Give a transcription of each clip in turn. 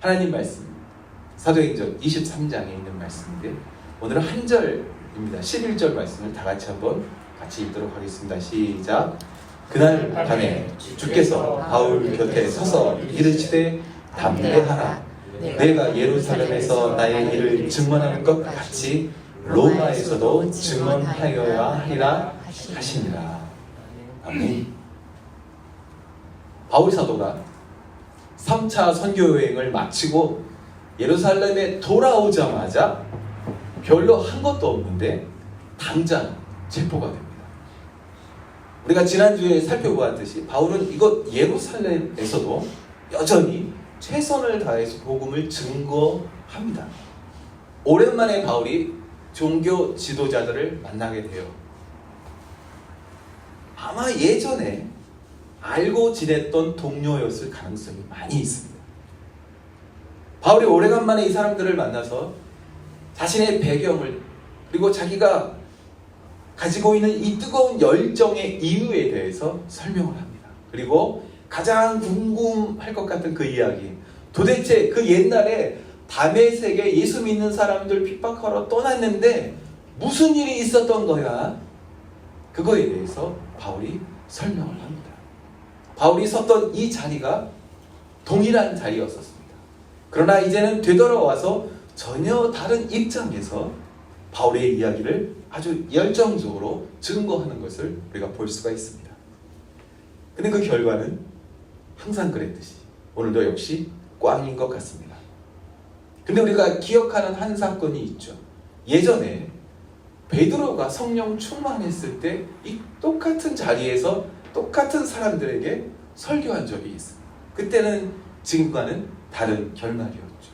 하나님 말씀 사도행전 23장에 있는 말씀인데 오늘은 한 절입니다. 11절 말씀을 다 같이 한번 같이 읽도록 하겠습니다. 시작. 그날 밤에 주께서 바울 곁에 서서 이르시되 담대하라. 내가 예루살렘에서 나의 일을 증언하는 것 같이 로마에서도 증언하여야 하리라 하시니라. 아멘. 바울 사도가 3차 선교 여행을 마치고 예루살렘에 돌아오자마자 별로 한 것도 없는데 당장 체포가 됩니다. 우리가 지난주에 살펴보았듯이 바울은 이곳 예루살렘에서도 여전히 최선을 다해서 복음을 증거합니다. 오랜만에 바울이 종교 지도자들을 만나게 돼요. 아마 예전에 알고 지냈던 동료였을 가능성이 많이 있습니다. 바울이 오래간만에 이 사람들을 만나서 자신의 배경을 그리고 자기가 가지고 있는 이 뜨거운 열정의 이유에 대해서 설명을 합니다. 그리고 가장 궁금할 것 같은 그 이야기, 도대체 그 옛날에 다메섹에 예수 믿는 사람들 핍박하러 떠났는데 무슨 일이 있었던 거야? 그거에 대해서 바울이 설명을 합니다. 바울이 섰던 이 자리가 동일한 자리였었습니다. 그러나 이제는 되돌아와서 전혀 다른 입장에서 바울의 이야기를 아주 열정적으로 증거하는 것을 우리가 볼 수가 있습니다. 근데 그 결과는 항상 그랬듯이 오늘도 역시 꽝인 것 같습니다. 근데 우리가 기억하는 한 사건이 있죠. 예전에 베드로가 성령 충만했을 때 이 똑같은 자리에서 똑같은 사람들에게 설교한 적이 있습니다. 그때는 지금과는 다른 결말이었죠.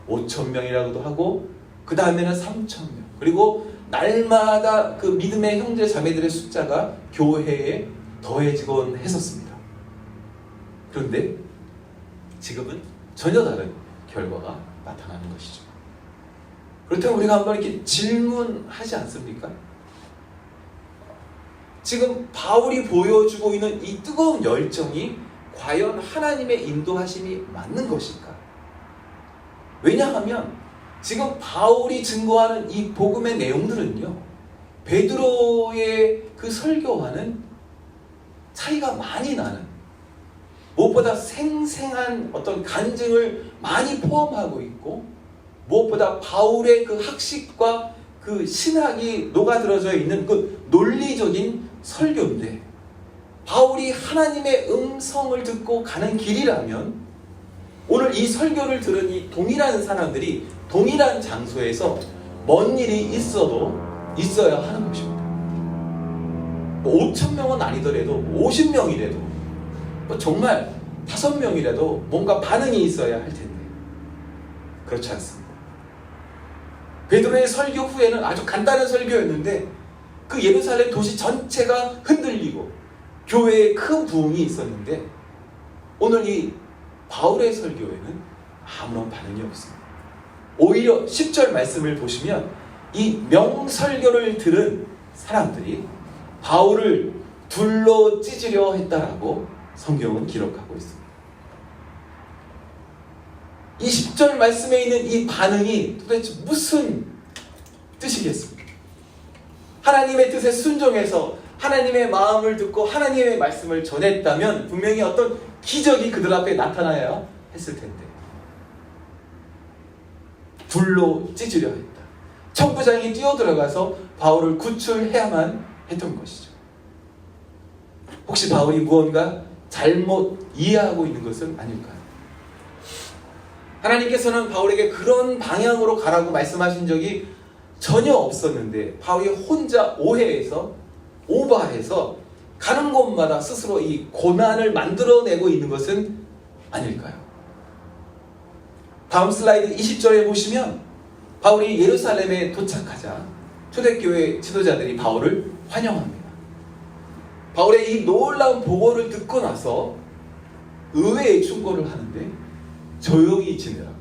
5,000명이라고도 하고 그 다음에는 3,000명, 그리고 날마다 그 믿음의 형제 자매들의 숫자가 교회에 더해지곤 했었습니다. 그런데 지금은 전혀 다른 결과가 나타나는 것이죠. 그렇다면 우리가 한번 이렇게 질문하지 않습니까? 지금 바울이 보여주고 있는 이 뜨거운 열정이 과연 하나님의 인도하심이 맞는 것일까? 왜냐하면 지금 바울이 증거하는 이 복음의 내용들은요, 베드로의 그 설교와는 차이가 많이 나는, 무엇보다 생생한 어떤 간증을 많이 포함하고 있고, 무엇보다 바울의 그 학식과 그 신학이 녹아들어져 있는 그 논리적인 설교인데, 바울이 하나님의 음성을 듣고 가는 길이라면 오늘 이 설교를 들은 이 동일한 사람들이 동일한 장소에서 뭔 일이 있어도 있어야 하는 것입니다. 5,000명은 아니더라도 50명이라도 정말 5명이라도 뭔가 반응이 있어야 할 텐데 그렇지 않습니다. 베드로의 설교 후에는 아주 간단한 설교였는데 그 예루살렘 도시 전체가 흔들리고 교회에 큰 부흥이 있었는데 오늘 이 바울의 설교에는 아무런 반응이 없습니다. 오히려 10절 말씀을 보시면 이 명설교를 들은 사람들이 바울을 둘러 찢으려 했다라고 성경은 기록하고 있습니다. 이 10절 말씀에 있는 이 반응이 도대체 무슨 뜻이겠습니까? 하나님의 뜻에 순종해서 하나님의 마음을 듣고 하나님의 말씀을 전했다면 분명히 어떤 기적이 그들 앞에 나타나야 했을 텐데 불로 찢으려 했다. 천부장이 뛰어들어가서 바울을 구출해야만 했던 것이죠. 혹시 바울이 무언가 잘못 이해하고 있는 것은 아닐까요? 하나님께서는 바울에게 그런 방향으로 가라고 말씀하신 적이 전혀 없었는데 바울이 혼자 오해해서 오버해서 가는 곳마다 스스로 이 고난을 만들어내고 있는 것은 아닐까요? 다음 슬라이드 20절에 보시면 바울이 예루살렘에 도착하자 초대교회 지도자들이 바울을 환영합니다. 바울의 이 놀라운 보고를 듣고 나서 의외의 충고를 하는데 조용히 지내라고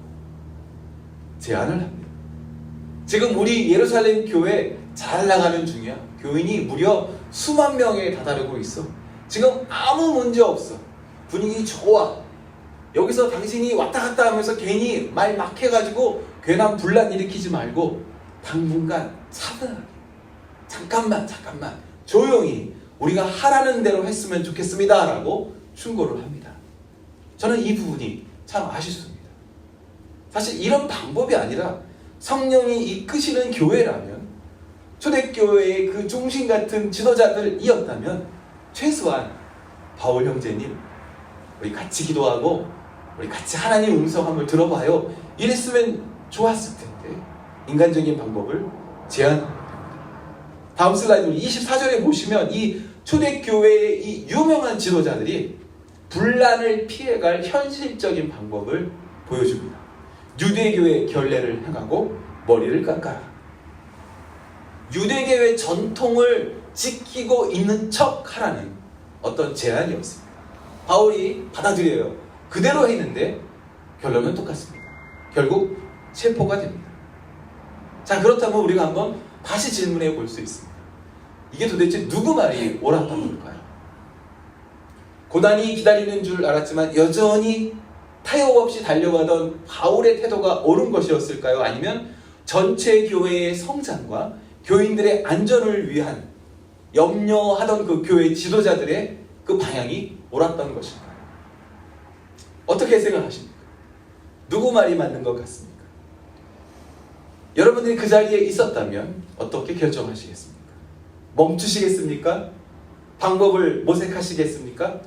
제안을 합니다. 지금 우리 예루살렘 교회 잘 나가는 중이야. 교인이 무려 수만 명에 다다르고 있어. 지금 아무 문제 없어. 분위기 좋아. 여기서 당신이 왔다 갔다 하면서 괜히 말 막 해가지고 괜한 분란 일으키지 말고 당분간 차분하게 잠깐만 조용히 우리가 하라는 대로 했으면 좋겠습니다 라고 충고를 합니다. 저는 이 부분이 참 아쉽습니다. 사실 이런 방법이 아니라 성령이 이끄시는 교회라면, 초대교회의 그 중심 같은 지도자들이었다면 최소한 바울 형제님 우리 같이 기도하고 우리 같이 하나님 음성 한번 들어봐요 이랬으면 좋았을 텐데 인간적인 방법을 제안합니다. 다음 슬라이드 24절에 보시면 이 초대교회의 이 유명한 지도자들이 분란을 피해갈 현실적인 방법을 보여줍니다. 유대교의 결례를 행하고 머리를 깎아라. 유대교의 전통을 지키고 있는 척 하라는 어떤 제안이었습니다. 바울이 받아들여요. 그대로 했는데 결론은 똑같습니다. 결국 체포가 됩니다. 자, 그렇다면 우리가 한번 다시 질문해 볼 수 있습니다. 이게 도대체 누구 말이 옳았던 걸까요? 고난이 기다리는 줄 알았지만 여전히 타협 없이 달려가던 바울의 태도가 옳은 것이었을까요? 아니면 전체 교회의 성장과 교인들의 안전을 위한 염려하던 그 교회 지도자들의 그 방향이 옳았던 것일까요? 어떻게 생각하십니까? 누구 말이 맞는 것 같습니까? 여러분들이 그 자리에 있었다면 어떻게 결정하시겠습니까? 멈추시겠습니까? 방법을 모색하시겠습니까?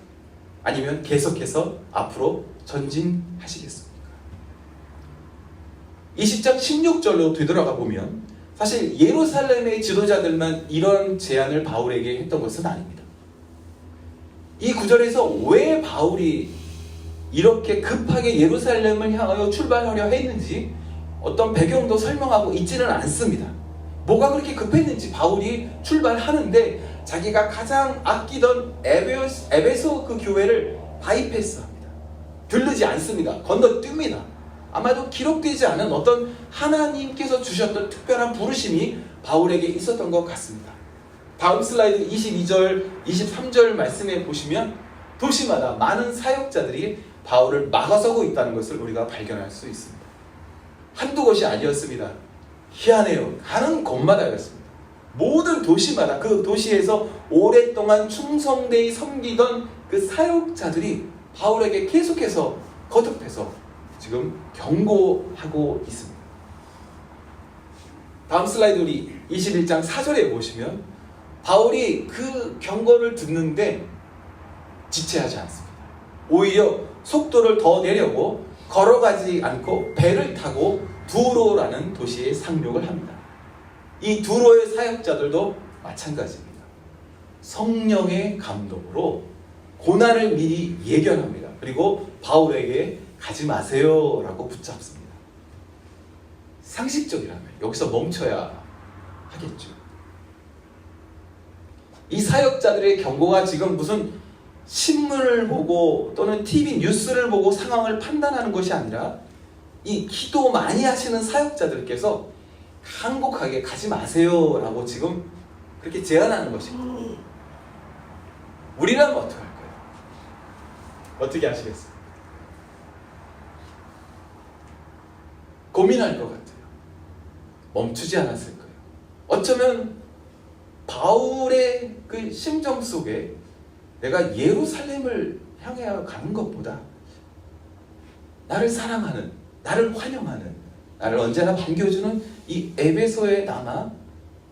아니면 계속해서 앞으로 전진하시겠습니까? 20장 16절로 되돌아가 보면 사실 예루살렘의 지도자들만 이런 제안을 바울에게 했던 것은 아닙니다. 이 구절에서 왜 바울이 이렇게 급하게 예루살렘을 향하여 출발하려 했는지 어떤 배경도 설명하고 있지는 않습니다. 뭐가 그렇게 급했는지 바울이 출발하는데 자기가 가장 아끼던 에베소 그 교회를 바이패스합니다. 들르지 않습니다. 건너뜁니다. 아마도 기록되지 않은 어떤 하나님께서 주셨던 특별한 부르심이 바울에게 있었던 것 같습니다. 다음 슬라이드 22절, 23절 말씀에 보시면 도시마다 많은 사역자들이 바울을 막아서고 있다는 것을 우리가 발견할 수 있습니다. 한두 곳이 아니었습니다. 희한해요. 가는 곳마다였습니다. 모든 도시마다 그 도시에서 오랫동안 충성되이 섬기던 그 사역자들이 바울에게 계속해서 거듭해서 지금 경고하고 있습니다. 다음 슬라이드 우리 21장 4절에 보시면 바울이 그 경고를 듣는데 지체하지 않습니다. 오히려 속도를 더 내려고 걸어가지 않고 배를 타고 두로라는 도시에 상륙을 합니다. 이 두로의 사역자들도 마찬가지입니다. 성령의 감동으로 고난을 미리 예견합니다. 그리고 바울에게 가지 마세요 라고 붙잡습니다. 상식적이라면 여기서 멈춰야 하겠죠. 이 사역자들의 경고가 지금 무슨 신문을 보고 또는 TV 뉴스를 보고 상황을 판단하는 것이 아니라 이 기도 많이 하시는 사역자들께서 간곡하게 가지 마세요 라고 지금 그렇게 제안하는 것입니다. 우리라면 어떻게 할까요? 어떻게 하시겠어요? 고민할 것 같아요. 멈추지 않았을 거예요. 어쩌면 바울의 그 심정 속에 내가 예루살렘을 향해 가는 것보다 나를 사랑하는, 나를 환영하는, 나를 언제나 반겨주는 이 에베소에 남아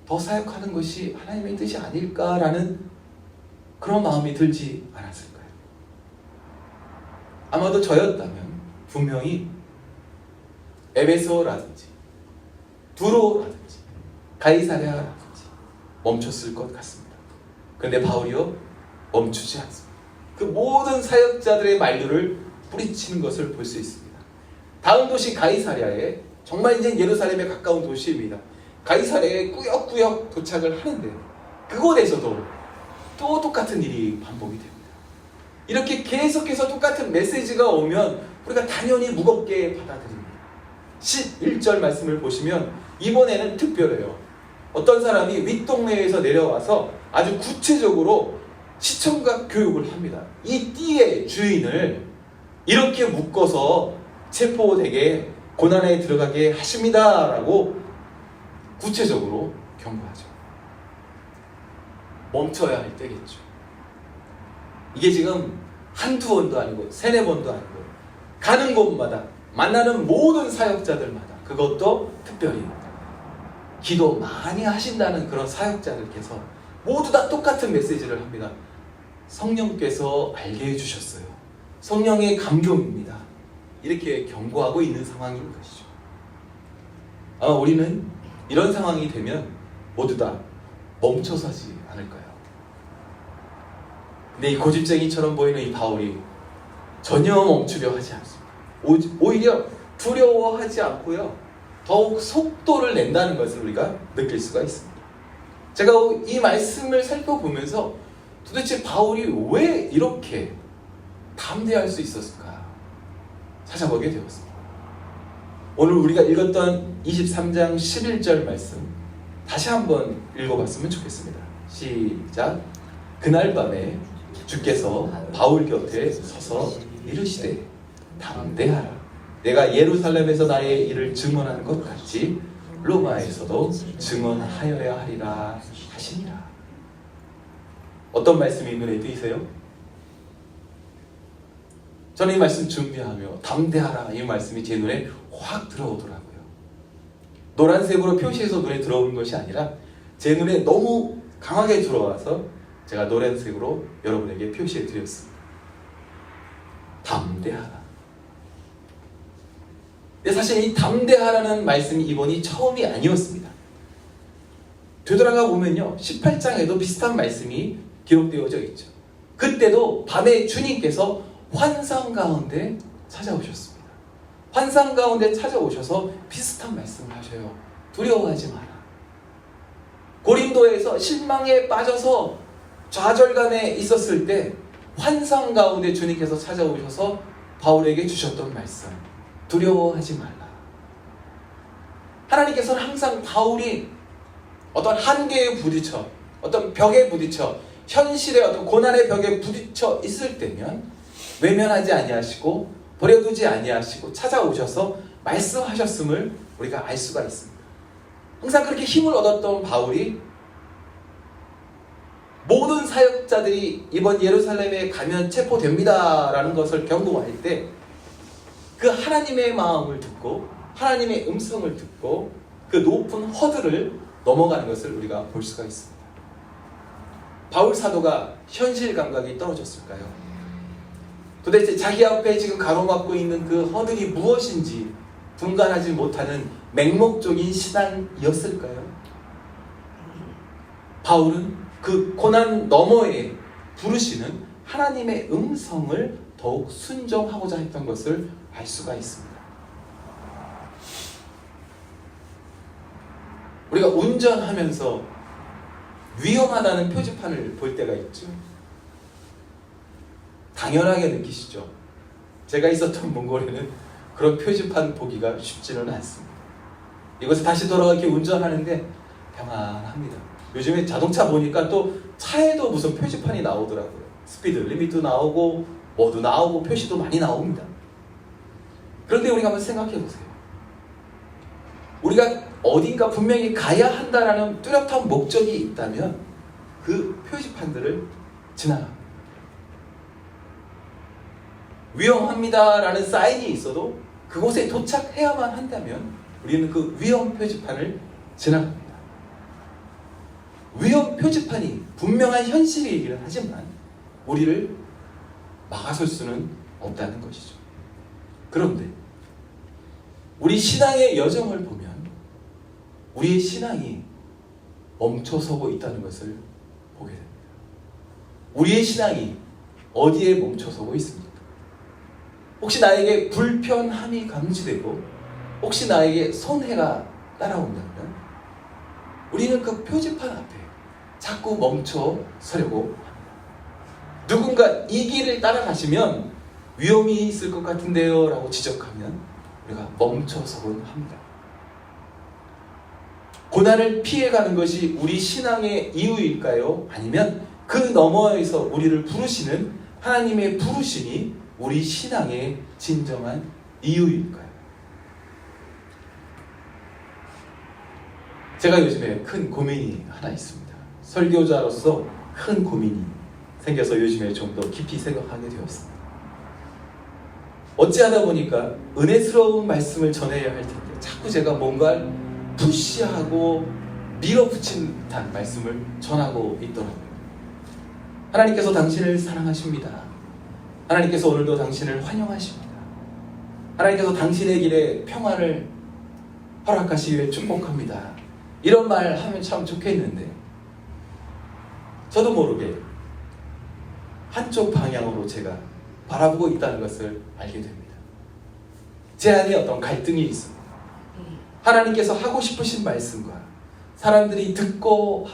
더 사역하는 것이 하나님의 뜻이 아닐까라는 그런 마음이 들지 않았을까요? 아마도 저였다면 분명히 에베소라든지 두로라든지 가이사랴라든지 멈췄을 것 같습니다. 그런데 바울이요 멈추지 않습니다. 그 모든 사역자들의 만류를 뿌리치는 것을 볼 수 있습니다. 다음 도시 가이사랴에 정말 이제 예루살렘에 가까운 도시입니다. 가이사랴에 꾸역꾸역 도착을 하는데 그곳에서도 또 똑같은 일이 반복이 됩니다. 이렇게 계속해서 똑같은 메시지가 오면 우리가 당연히 무겁게 받아들입니다. 11절 말씀을 보시면 이번에는 특별해요. 어떤 사람이 윗동네에서 내려와서 아주 구체적으로 시청각 교육을 합니다. 이 띠의 주인을 이렇게 묶어서 체포되게 고난에 들어가게 하십니다 라고 구체적으로 경고하죠. 멈춰야 할 때겠죠. 이게 지금 한두 번도 아니고 세네 번도 아니고 가는 곳마다 만나는 모든 사역자들마다, 그것도 특별히 기도 많이 하신다는 그런 사역자들께서 모두 다 똑같은 메시지를 합니다. 성령께서 알게 해주셨어요. 성령의 감동입니다. 이렇게 경고하고 있는 상황인 것이죠. 아마 우리는 이런 상황이 되면 모두 다 멈춰서지 않을까요? 근데 이 고집쟁이처럼 보이는 이 바울이 전혀 멈추려 하지 않습니다. 오히려 두려워하지 않고요, 더욱 속도를 낸다는 것을 우리가 느낄 수가 있습니다. 제가 이 말씀을 살펴보면서 도대체 바울이 왜 이렇게 담대할 수 있었을까 찾아보게 되었습니다. 오늘 우리가 읽었던 23장 11절 말씀 다시 한번 읽어봤으면 좋겠습니다. 시작. 그날 밤에 주께서 바울 곁에 서서 이르시되 담대하라. 내가 예루살렘에서 나의 일을 증언하는 것 같이 로마에서도 증언하여야 하리라 하시니라. 어떤 말씀이 눈에 띄세요? 저는 이 말씀 준비하며 담대하라 이 말씀이 제 눈에 확 들어오더라고요. 노란색으로 표시해서 눈에 들어오는 것이 아니라 제 눈에 너무 강하게 들어와서 제가 노란색으로 여러분에게 표시해 드렸습니다. 담대하라. 근데 사실 이 담대하라는 말씀이 이번이 처음이 아니었습니다. 되돌아가 보면요, 18장에도 비슷한 말씀이 기록되어져 있죠. 그때도 밤에 주님께서 환상 가운데 찾아오셨습니다. 환상 가운데 찾아오셔서 비슷한 말씀을 하셔요. 두려워하지 마라. 고린도에서 실망에 빠져서 좌절감에 있었을 때 환상 가운데 주님께서 찾아오셔서 바울에게 주셨던 말씀, 두려워하지 말라. 하나님께서는 항상 바울이 어떤 한계에 부딪혀, 어떤 벽에 부딪혀, 현실의 어떤 고난의 벽에 부딪혀 있을 때면 외면하지 아니하시고 버려두지 아니하시고 찾아오셔서 말씀하셨음을 우리가 알 수가 있습니다. 항상 그렇게 힘을 얻었던 바울이 모든 사역자들이 이번 예루살렘에 가면 체포됩니다 라는 것을 경고할 때 그 하나님의 마음을 듣고 하나님의 음성을 듣고 그 높은 허들을 넘어가는 것을 우리가 볼 수가 있습니다. 바울 사도가 현실 감각이 떨어졌을까요? 도대체 자기 앞에 지금 가로막고 있는 그 허들이 무엇인지 분간하지 못하는 맹목적인 신앙이었을까요? 바울은 그 고난 너머에 부르시는 하나님의 음성을 더욱 순종하고자 했던 것을 알 수가 있습니다. 우리가 운전하면서 위험하다는 표지판을 볼 때가 있죠. 당연하게 느끼시죠. 제가 있었던 몽골에는 그런 표지판 보기가 쉽지는 않습니다. 이곳에 다시 돌아가게 운전하는데 평안합니다. 요즘에 자동차 보니까 또 차에도 무슨 표지판이 나오더라고요. 스피드 리미트 나오고 뭐도 나오고 표시도 많이 나옵니다. 그런데 우리가 한번 생각해 보세요. 우리가 어딘가 분명히 가야 한다라는 뚜렷한 목적이 있다면 그 표지판들을 지나갑니다. 위험합니다라는 사인이 있어도 그곳에 도착해야만 한다면 우리는 그 위험 표지판을 지나갑니다. 위험 표지판이 분명한 현실이기는 하지만 우리를 막아설 수는 없다는 것이죠. 그런데 우리 신앙의 여정을 보면 우리의 신앙이 멈춰서고 있다는 것을 보게 됩니다. 우리의 신앙이 어디에 멈춰서고 있습니까? 혹시 나에게 불편함이 감지되고 혹시 나에게 손해가 따라온다면 우리는 그 표지판 앞에 자꾸 멈춰 서려고 합니다. 누군가 이 길을 따라가시면 위험이 있을 것 같은데요 라고 지적하면 우리가 멈춰서곤 합니다. 고난을 피해가는 것이 우리 신앙의 이유일까요? 아니면 그 너머에서 우리를 부르시는 하나님의 부르심이 우리 신앙의 진정한 이유일까요? 제가 요즘에 큰 고민이 하나 있습니다. 설교자로서 큰 고민이 생겨서 요즘에 좀 더 깊이 생각하게 되었습니다. 어찌하다 보니까 은혜스러운 말씀을 전해야 할 텐데 자꾸 제가 뭔가를 푸시하고 밀어붙인 듯한 말씀을 전하고 있더라고요. 하나님께서 당신을 사랑하십니다. 하나님께서 오늘도 당신을 환영하십니다. 하나님께서 당신의 길에 평화를 허락하시기 위해 축복합니다. 이런 말 하면 참 좋겠는데 저도 모르게 한쪽 방향으로 제가 바라보고 있다는 것을 알게 됩니다. 제 안에 어떤 갈등이 있습니다. 하나님께서 하고 싶으신 말씀과 사람들이 듣고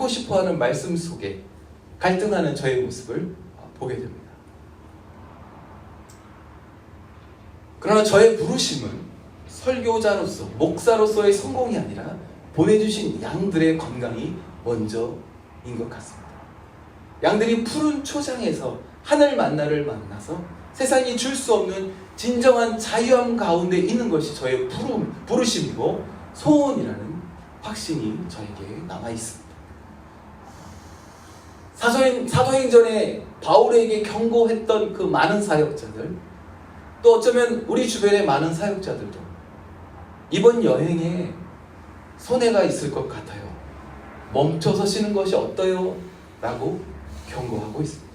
싶어하는 말씀 속에 갈등하는 저의 모습을 보게 됩니다. 그러나 저의 부르심은 설교자로서, 목사로서의 성공이 아니라 보내주신 양들의 건강이 먼저인 것 같습니다. 양들이 푸른 초장에서 하늘 만나를 만나서 세상이 줄 수 없는 진정한 자유함 가운데 있는 것이 저의 부르심이고 소원이라는 확신이 저에게 남아 있습니다. 사도행전에 바울에게 경고했던 그 많은 사역자들, 또 어쩌면 우리 주변의 많은 사역자들도 이번 여행에 손해가 있을 것 같아요. 멈춰서 쉬는 것이 어때요? 라고 경고하고 있습니다.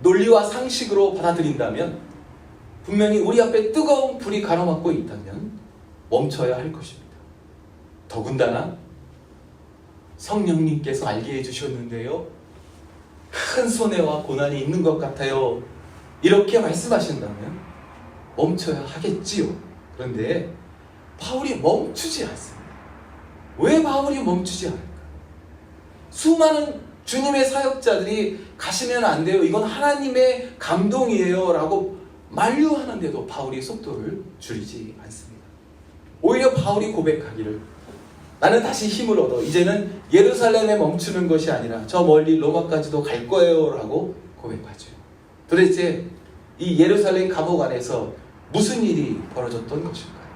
논리와 상식으로 받아들인다면 분명히 우리 앞에 뜨거운 불이 가로막고 있다면 멈춰야 할 것입니다. 더군다나 성령님께서 알게 해주셨는데요, 큰 손해와 고난이 있는 것 같아요, 이렇게 말씀하신다면 멈춰야 하겠지요. 그런데 바울이 멈추지 않습니다. 왜 바울이 멈추지 않을까? 수많은 주님의 사역자들이 가시면 안 돼요, 이건 하나님의 감동이에요 라고 만류하는데도 바울이 속도를 줄이지 않습니다. 오히려 바울이 고백하기를, 나는 다시 힘을 얻어 이제는 예루살렘에 멈추는 것이 아니라 저 멀리 로마까지도 갈 거예요 라고 고백하죠. 도대체 이 예루살렘 감옥 안에서 무슨 일이 벌어졌던 것일까요?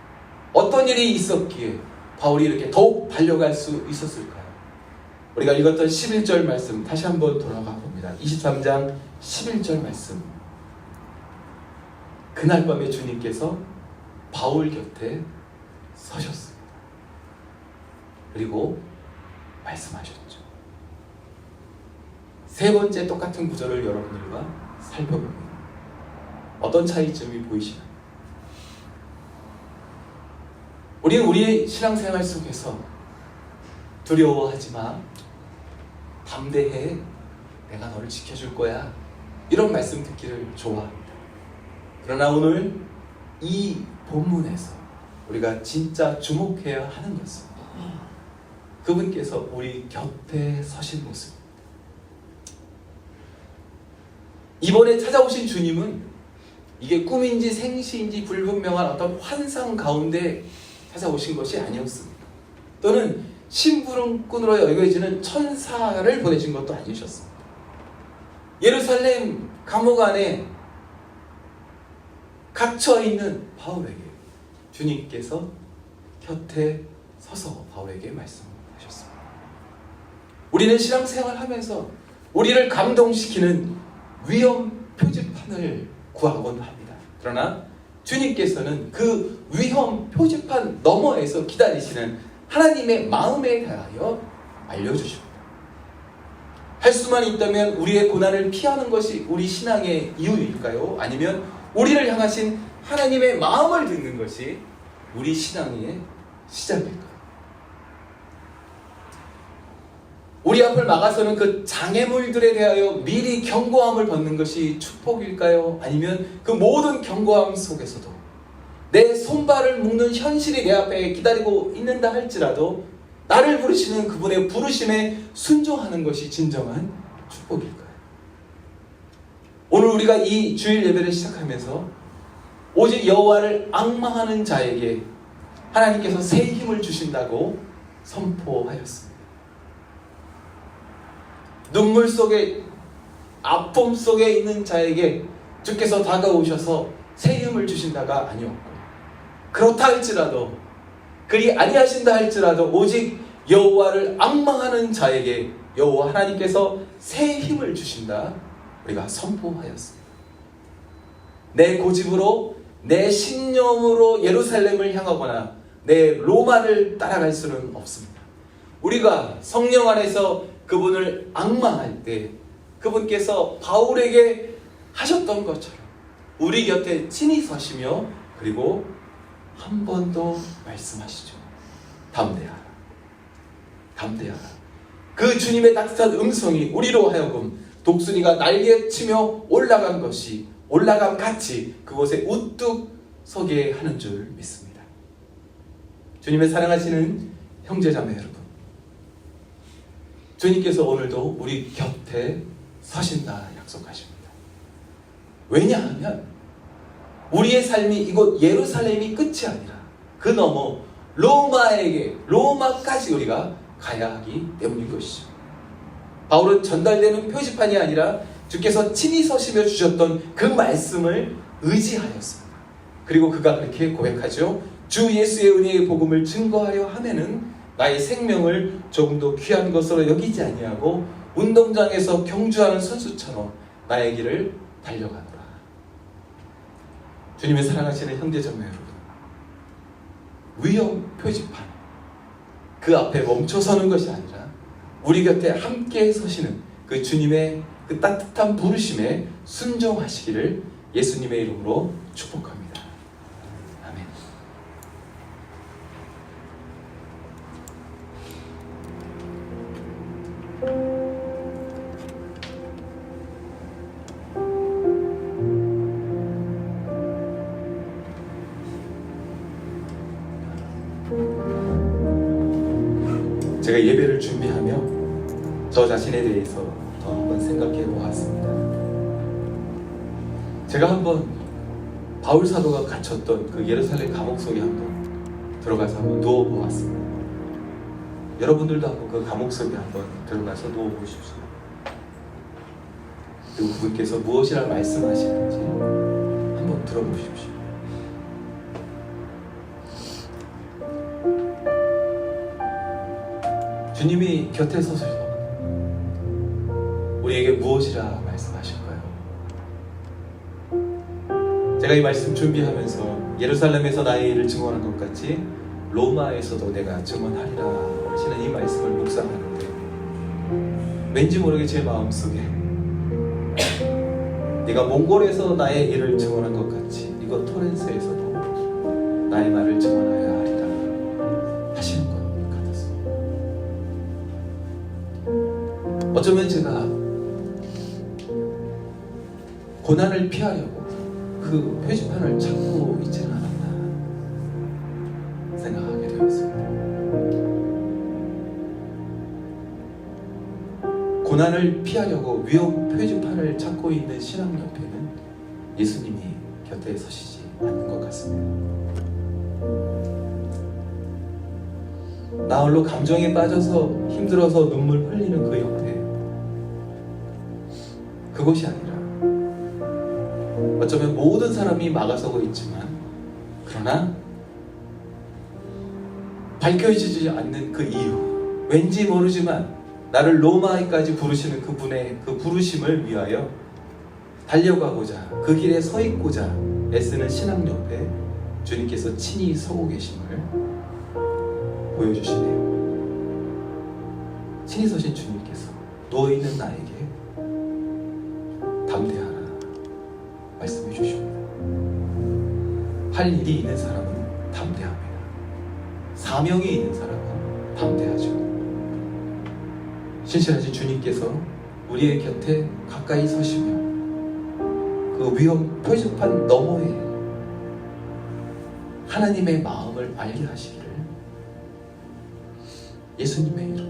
어떤 일이 있었기에 바울이 이렇게 더욱 달려갈 수 있었을까요? 우리가 읽었던 11절 말씀 다시 한번 돌아가 봅니다. 23장 11절 말씀. 그날 밤에 주님께서 바울 곁에 서셨습니다. 그리고 말씀하셨죠. 세 번째 똑같은 구절을 여러분들과 살펴봅니다. 어떤 차이점이 보이시나요? 우리는 우리의 신앙생활 속에서 두려워하지 마, 담대해, 내가 너를 지켜줄 거야, 이런 말씀 듣기를 좋아합니다. 그러나 오늘 이 본문에서 우리가 진짜 주목해야 하는 것은 그분께서 우리 곁에 서신 모습입니다. 이번에 찾아오신 주님은 이게 꿈인지 생시인지 불분명한 어떤 환상 가운데 찾아오신 것이 아니었습니다. 또는 심부름꾼으로 여겨지는 천사를 보내신 것도 아니셨습니다. 예루살렘 감옥 안에 갇혀있는 바울에게 주님께서 곁에 서서 바울에게 말씀하셨습니다. 우리는 신앙생활 하면서 우리를 감동시키는 위험 표지판을 구하곤 합니다. 그러나 주님께서는 그 위험 표지판 너머에서 기다리시는 하나님의 마음에 대하여 알려주십니다. 할 수만 있다면 우리의 고난을 피하는 것이 우리 신앙의 이유일까요? 아니면 우리를 향하신 하나님의 마음을 듣는 것이 우리 신앙의 시작일까요? 우리 앞을 막아서는 그 장애물들에 대하여 미리 경고함을 받는 것이 축복일까요? 아니면 그 모든 경고함 속에서도 내 손발을 묶는 현실이 내 앞에 기다리고 있는다 할지라도 나를 부르시는 그분의 부르심에 순종하는 것이 진정한 축복일까요? 오늘 우리가 이 주일 예배를 시작하면서 오직 여호와를 앙망하는 자에게 하나님께서 새 힘을 주신다고 선포하였습니다. 눈물 속에, 아픔 속에 있는 자에게 주께서 다가오셔서 새 힘을 주신다가 아니었고, 그렇다 할지라도, 그리 아니하신다 할지라도 오직 여호와를 앙망하는 자에게 여호와 하나님께서 새 힘을 주신다 우리가 선포하였습니다. 내 고집으로, 내 신념으로 예루살렘을 향하거나 내 로마를 따라갈 수는 없습니다. 우리가 성령 안에서 그분을 앙망할 때 그분께서 바울에게 하셨던 것처럼 우리 곁에 친히 서시며 그리고 한 번 더 말씀하시죠. 담대하라, 담대하라. 그 주님의 따뜻한 음성이 우리로 하여금 독수리가 날개치며 올라간 같이 그곳에 우뚝 서게 하는 줄 믿습니다. 주님의 사랑하시는 형제자매 여러분, 주님께서 오늘도 우리 곁에 서신다 약속하십니다. 왜냐하면 우리의 삶이 이곳 예루살렘이 끝이 아니라 그 너머 로마까지 우리가 가야 하기 때문인 것이죠. 바울은 전달되는 표지판이 아니라 주께서 친히 서시며 주셨던 그 말씀을 의지하였습니다. 그리고 그가 그렇게 고백하죠. 주 예수의 은혜의 복음을 증거하려 하면은 나의 생명을 조금도 귀한 것으로 여기지 아니하고 운동장에서 경주하는 선수처럼 나의 길을 달려가노라. 주님의 사랑하시는 형제자매 여러분, 위험 표지판 그 앞에 멈춰서는 것이 아니라 우리 곁에 함께 서시는 그 주님의 그 따뜻한 부르심에 순종하시기를 예수님의 이름으로 축복합니다. 아멘. 제가 예배를 준비하며 저 자신에 대해서 더 한번 생각해 보았습니다. 제가 한번 바울 사도가 갇혔던 그 예루살렘 감옥 속에 한번 들어가서 한번 누워 보았습니다. 여러분들도 한번 그 감옥 속에 한번 들어가서 누워 보십시오. 그리고 그분께서 무엇이라 말씀하시는지 한번 들어보십시오. 주님이 곁에 서셔서 우리에게 무엇이라 말씀하실까요? 제가 이 말씀 준비하면서 예루살렘에서 나의 일을 증언한 것 같이 로마에서도 내가 증언하리라 하시는 이 말씀을 묵상하는데 왠지 모르게 제 마음속에 네가 몽골에서 나의 일을 증언한 것 같이 이곳 토렌스에서도 나의 말을 증언하여야 하리라 하시는 것 같았습니다. 어쩌면 제가 고난을 피하려고 그 표지판을 찾고 있지는 않았나 생각하게 되었습니다. 고난을 피하려고 위험 표지판을 찾고 있는 신앙 옆에는 예수님이 곁에 서시지 않는 것 같습니다. 나 홀로 감정에 빠져서 힘들어서 눈물 흘리는 그 옆에 그것이 아니라 어쩌면 모든 사람이 막아서고 있지만 그러나 밝혀지지 않는 그 이유, 왠지 모르지만 나를 로마에까지 부르시는 그분의 그 부르심을 위하여 달려가고자 그 길에 서 있고자 애쓰는 신앙 옆에 주님께서 친히 서고 계심을 보여주시네요. 친히 서신 주님께서 누워있는 나에게 담대하라 말씀해 주십니다. 할 일이 있는 사람은 담대합니다. 사명이 있는 사람은 담대하죠. 신실하신 주님께서 우리의 곁에 가까이 서시며 그 위험 표지판 너머에 하나님의 마음을 알게 하시기를 예수님의 이름